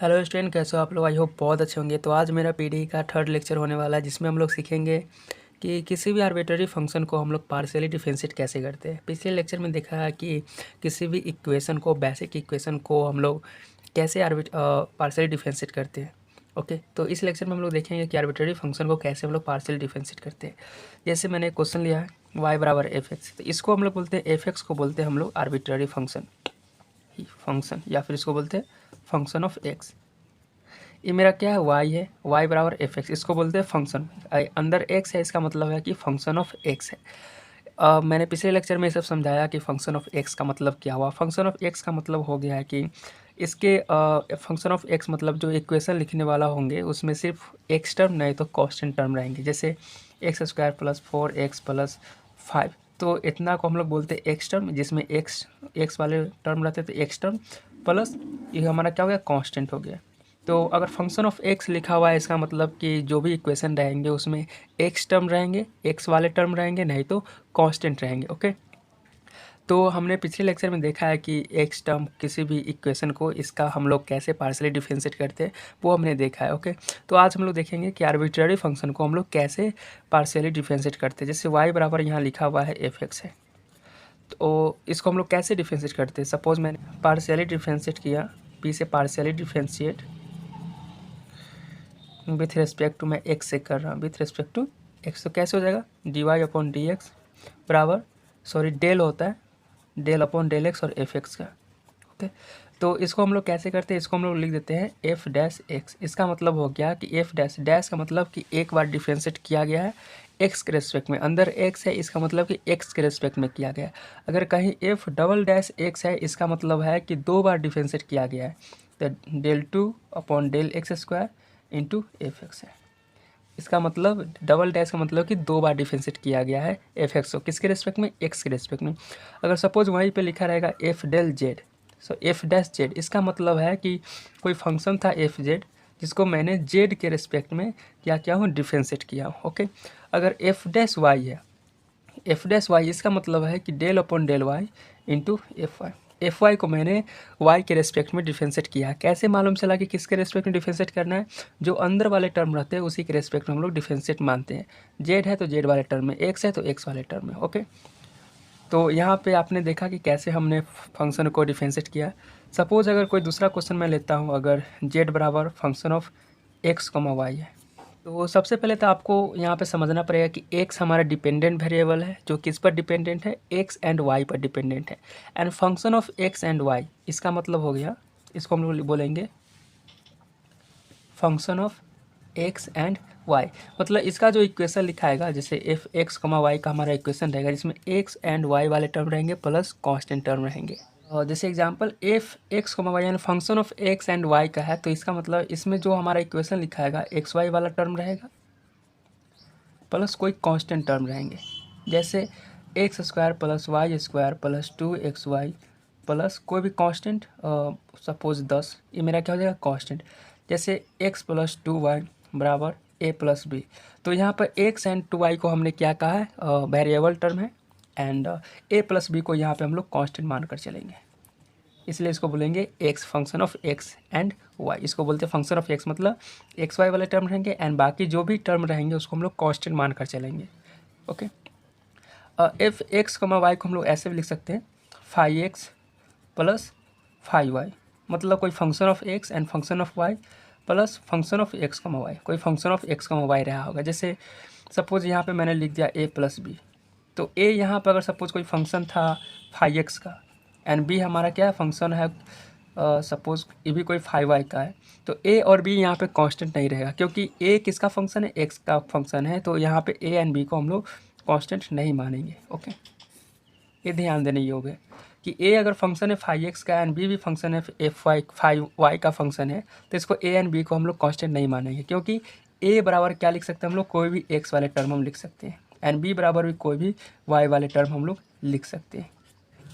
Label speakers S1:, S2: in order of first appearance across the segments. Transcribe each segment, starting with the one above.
S1: Hello student, कैसे हो आप लोग। आई होप बहुत अच्छे होंगे। तो आज मेरा पीडी का थर्ड लेक्चर होने वाला है, जिसमें हम लोग सीखेंगे कि किसी भी आर्बिट्ररी फंक्शन को हम लोग पार्शियली डिफरेंशिएट कैसे करते हैं। पिछले लेक्चर में देखा है कि किसी भी इक्वेशन को, बेसिक इक्वेशन को हम लोग कैसे पार्शियली डिफरेंशिएट करते हैं। ओके, तो इस लेक्चर में हम लोग देखेंगे कि आर्बिट्ररी फंक्शन को कैसे हम लोग पार्शियली डिफरेंशिएट करते हैं। जैसे मैंने एक क्वेश्चन लिया है y बराबर एफ एक्स, तो इसको हम लोग बोलते हैं एफ एक्स को बोलते हैं हम लोग आर्बिट्ररी फंक्शन या फिर इसको बोलते हैं फंक्शन ऑफ एक्स। ये मेरा क्या है, y है, y बराबर एफ एक्स, इसको बोलते हैं फंक्शन। अंदर x है, इसका मतलब है कि फंक्शन ऑफ x है। मैंने पिछले लेक्चर में ये सब समझाया कि फंक्शन ऑफ x का मतलब क्या हुआ। फंक्शन ऑफ x का मतलब हो गया है कि इसके फंक्शन ऑफ x मतलब जो इक्वेशन लिखने वाला होंगे उसमें सिर्फ x टर्म नहीं तो कांस्टेंट टर्म रहेंगे। जैसे x square plus 4x plus 5, तो इतना को हम लोग बोलते हैं एक्स टर्म, जिसमें एक्स वाले टर्म रहते थे एक्स टर्म प्लस ये हमारा क्या हो गया, कांस्टेंट हो गया। तो अगर फंक्शन ऑफ एक्स लिखा हुआ है, इसका मतलब कि जो भी इक्वेशन रहेंगे उसमें एक्स टर्म रहेंगे, एक्स वाले टर्म रहेंगे, नहीं तो कांस्टेंट रहेंगे। ओके, तो हमने पिछले लेक्चर में देखा है कि एक्स टर्म किसी भी इक्वेशन को इसका हम लोग कैसे पार्शियली डिफरेंशिएट करते हैं, वो हमने देखा है। ओके, तो आज हम लोग देखेंगे कि आर्बिट्ररी फंक्शन को हम लोग कैसे पार्शियली डिफरेंशिएट करते हैं। जैसे वाई बराबर यहाँ लिखा हुआ है एफ एक्स है, तो इसको हम लोग कैसे डिफरेंशिएट करते हैं। सपोज मैंने पार्शियली डिफरेंशिएट किया, पी से partially differentiate with respect to, मैं एक्स से कर रहा हूँ विथ रेस्पेक्ट टू एक्स, तो कैसे हो जाएगा, d y upon d x बराबर, सॉरी डेल होता है, डेल अपॉन डेल एक्स और एफ एक्स का। ओके, तो इसको हम लोग कैसे करते हैं, इसको हम लोग लिख देते हैं एफ डैश एक्स। इसका मतलब हो गया कि एफ डैश डैश का मतलब कि एक बार डिफ्रेंशिएट किया गया है एक्स के रेस्पेक्ट में, अंदर एक्स है, इसका मतलब कि एक्स के रेस्पेक्ट में किया गया है। अगर कहीं एफ डबल डैश एक्स है, इसका मतलब है कि दो बार डिफ्रेंशिएट किया गया है, तो del two upon del x square into f x है। इसका मतलब डबल डैश का मतलब कि दो बार डिफरेंशिएट किया गया है एफ एक्स को, किसके रेस्पेक्ट में, एक्स के रेस्पेक्ट में। अगर सपोज वहीं पे लिखा रहेगा एफ डेल जेड, सो एफ डैश जेड, इसका मतलब है कि कोई फंक्शन था एफ जेड जिसको मैंने जेड के रेस्पेक्ट में क्या हूँ, डिफरेंशिएट किया हूँ। ओके, अगर एफ डैश वाई है, एफ डैश वाई, इसका मतलब है कि del upon del y into f y. F y को मैंने वाई के रेस्पेक्ट में डिफरेंशिएट किया। कैसे मालूम चला कि किसके रेस्पेक्ट में डिफरेंशिएट करना है, जो अंदर वाले टर्म रहते हैं उसी के रेस्पेक्ट में हम लोग डिफरेंशिएट मानते हैं। जेड है तो जेड वाले टर्म में, एक्स है तो एक्स वाले टर्म में। ओके, तो यहाँ पे आपने देखा कि कैसे हमने फंक्शन को डिफरेंशिएट किया। सपोज अगर कोई दूसरा क्वेश्चन मैं लेता हूँ, अगर जेड बराबर function of x comma y है, तो सबसे पहले तो आपको यहाँ पे समझना पड़ेगा कि एक्स हमारा डिपेंडेंट वेरिएबल है, जो किस पर डिपेंडेंट है, एक्स एंड वाई पर डिपेंडेंट है। And function of x and y, इसका मतलब हो गया, इसको हम लोग बोलेंगे function of x and y. मतलब इसका जो इक्वेशन लिखाएगा, जैसे एफ एक्स कमा वाई का हमारा इक्वेशन रहेगा, जिसमें एक्स एंड वाई वाले टर्म रहेंगे प्लस कांस्टेंट टर्म रहेंगे। और जैसे example f x comma y यानी function of x and y का है, तो इसका मतलब इसमें जो हमारा इक्वेशन लिखाएगा एक्स वाई वाला टर्म रहेगा प्लस कोई कांस्टेंट टर्म रहेंगे। जैसे x square plus y square plus 2xy plus कोई भी कांस्टेंट, सपोज 10, ये मेरा क्या हो जाएगा, कांस्टेंट। जैसे x प्लस 2y बराबर a प्लस बी, तो यहाँ पर x एंड 2y को हमने क्या कहा है, वेरिएबल टर्म है, एंड a प्लस बी को यहाँ पे हम लोग कांस्टेंट मानकर चलेंगे, इसलिए इसको बोलेंगे x, function of x and y. इसको बोलते हैं फंक्शन ऑफ एक्स, मतलब एक्स वाई वाले टर्म रहेंगे एंड बाकी जो भी टर्म रहेंगे उसको हम लोग कांस्टेंट मानकर चलेंगे। Okay, f x comma y को हम लोग ऐसे भी लिख सकते हैं, five x plus five y, मतलब कोई function of x and function of y plus function of x comma y, कोई function of x comma y रहा होगा। जैसे सपोज यहाँ पे मैंने लिख दिया ए प्लस बी, तो ए यहाँ पर अगर सपोज कोई फंक्शन था फाइव एक्स का, एंड बी हमारा क्या है, फंक्शन है सपोज ये भी कोई फाइव वाई का है, तो ए और बी यहाँ पे कांस्टेंट नहीं रहेगा, क्योंकि ए किसका फंक्शन है, एक्स का फंक्शन है, तो यहाँ पे ए एंड बी को हम लोग कांस्टेंट नहीं मानेंगे। ओके, ये ध्यान देने योग्य है कि ए अगर फंक्शन है फाइव एक्स का एंड बी भी फंक्शन है एफ वाई फाइव वाई का फंक्शन है, तो इसको ए एंड बी को हम लोग कांस्टेंट नहीं मानेंगे, क्योंकि ए बराबर क्या लिख सकते हैं हम लोग, कोई भी एक्स वाले टर्म हम लिख सकते हैं, एंड बी बराबर भी कोई भी वाई वाले टर्म हम लोग लिख सकते हैं।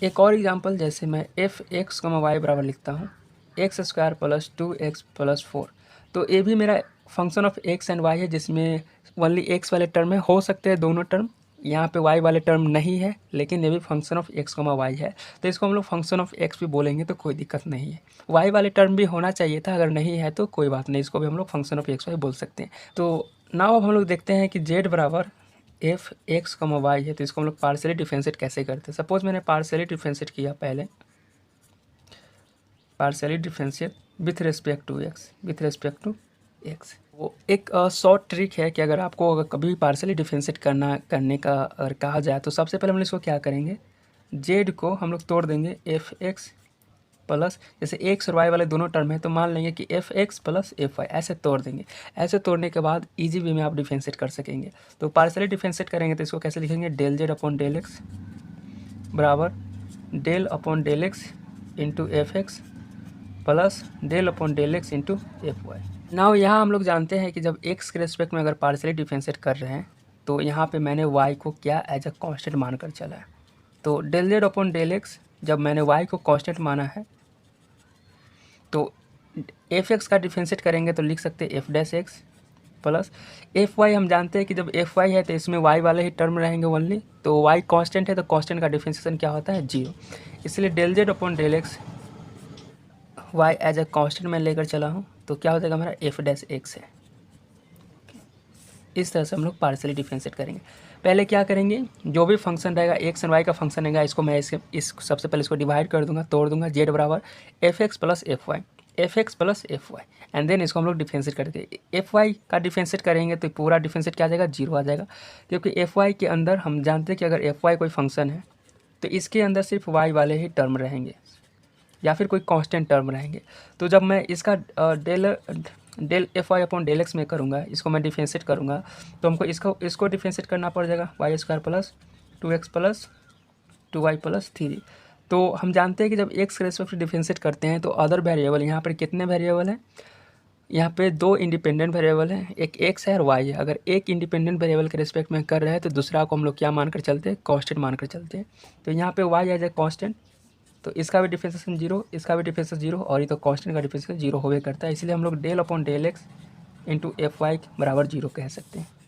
S1: एक और एग्जांपल, जैसे मैं एफ एक्स कमा वाई बराबर लिखता हूँ x square plus 2x plus 4, तो ये भी मेरा function of x and y है, जिसमें ओनली एक्स वाले टर्म है, हो सकते हैं दोनों टर्म यहाँ पे y वाले टर्म नहीं है, लेकिन ये भी फंक्शन ऑफ x, y है, तो इसको हम लोग फंक्शन ऑफ x भी बोलेंगे तो कोई दिक्कत नहीं है। y वाले टर्म भी होना चाहिए था, अगर नहीं है तो कोई बात नहीं, इसको भी हम लोग फंक्शन ऑफ x y बोल सकते हैं। तो नाउ अब हम लोग देखते हैं कि z बराबर एफ एक्स वाई है, तो इसको हम लोग पार्शियली डिफरेंशिएट कैसे करते हैं। सपोज मैंने पार्शियली डिफरेंशिएट किया, पहले partially differentiate with respect to x. वो एक शॉर्ट ट्रिक है कि अगर आपको कभी पार्शियली डिफरेंशिएट करने का अगर कहा जाए तो सबसे पहले हम इसको क्या करेंगे, जेड को हम लोग तोड़ देंगे एफ एक्स प्लस, जैसे एक्स और वाई वाले दोनों टर्म है तो मान लेंगे कि f x plus f y, ऐसे तोड़ देंगे। ऐसे तोड़ने के बाद इजी वे में आप डिफरेंशिएट कर सकेंगे। तो पार्शियली डिफरेंशिएट करेंगे तो इसको कैसे लिखेंगे, del z upon del x बराबर del upon del x into f x plus del upon del x into f y. Now यहाँ हम लोग जानते हैं कि जब x के रेस्पेक्ट में अगर पार्शियली डिफरेंशिएट कर रहे हैं तो यहाँ पे मैंने y को क्या एज अ कांस्टेंट मानकर चला है। तो del z upon del x जब मैंने y को कांस्टेंट माना है तो एफ एक्स का डिफरेंशिएट करेंगे तो लिख सकते हैं f dash x plus f y. हम जानते हैं कि जब एफ वाई है तो इसमें y वाले ही टर्म रहेंगे ओनली, तो y कांस्टेंट है तो कांस्टेंट का डिफरेंशिएशन क्या होता है, 0। इसलिए del z upon del x y as a constant मैं लेकर चला हूँ तो क्या हो जाएगा हमारा एफ डैश एक्स है। इस तरह से हम लोग पार्शियली डिफरेंशिएट करेंगे। पहले क्या करेंगे, जो भी फंक्शन रहेगा एक्स एंड वाई का फंक्शन रहेगा इसको मैं इस सबसे पहले इसको डिवाइड कर दूंगा, तोड़ दूंगा, जेड बराबर f x plus f y, f x plus f y, and then इसको हम लोग डिफरेंशिएट करते हैं। एफ वाई का डिफरेंशिएट करेंगे तो पूरा डिफरेंशिएट क्या आ जाएगा, 0 आ जाएगा, क्योंकि एफ वाई के अंदर हम जानते हैं कि अगर एफ वाई कोई फंक्शन है तो इसके अंदर सिर्फ वाई वाले ही टर्म रहेंगे या फिर कोई कांस्टेंट टर्म रहेंगे। तो जब मैं इसका del f y upon del x में करूँगा, इसको मैं डिफरेंशिएट करूँगा तो हमको इसको डिफरेंशिएट करना पड़ जाएगा, y square plus 2x plus 2y plus 3। तो हम जानते हैं कि जब x के रेस्पेक्ट डिफरेंशिएट करते हैं तो अदर वेरिएबल यहाँ पर कितने वेरिएबल हैं, यहाँ पे 2 इंडिपेंडेंट वेरिएबल हैं, एक x है और y है। अगर एक इंडिपेंडेंट वेरिएबल के रेस्पेक्ट में कर रहे हैं तो दूसरा को हम लोग क्या मानकर चलते हैं, कांस्टेंट मानकर चलते हैं। तो यहाँ पे y एज ए कांस्टेंट, तो इसका भी डिफरेंशिएशन 0, इसका भी डिफरेंशिएशन 0, और ये तो कांस्टेंट का डिफरेंशिएशन 0 होवे करता है, इसलिए हम लोग del upon del x into f y बराबर 0 कह सकते हैं।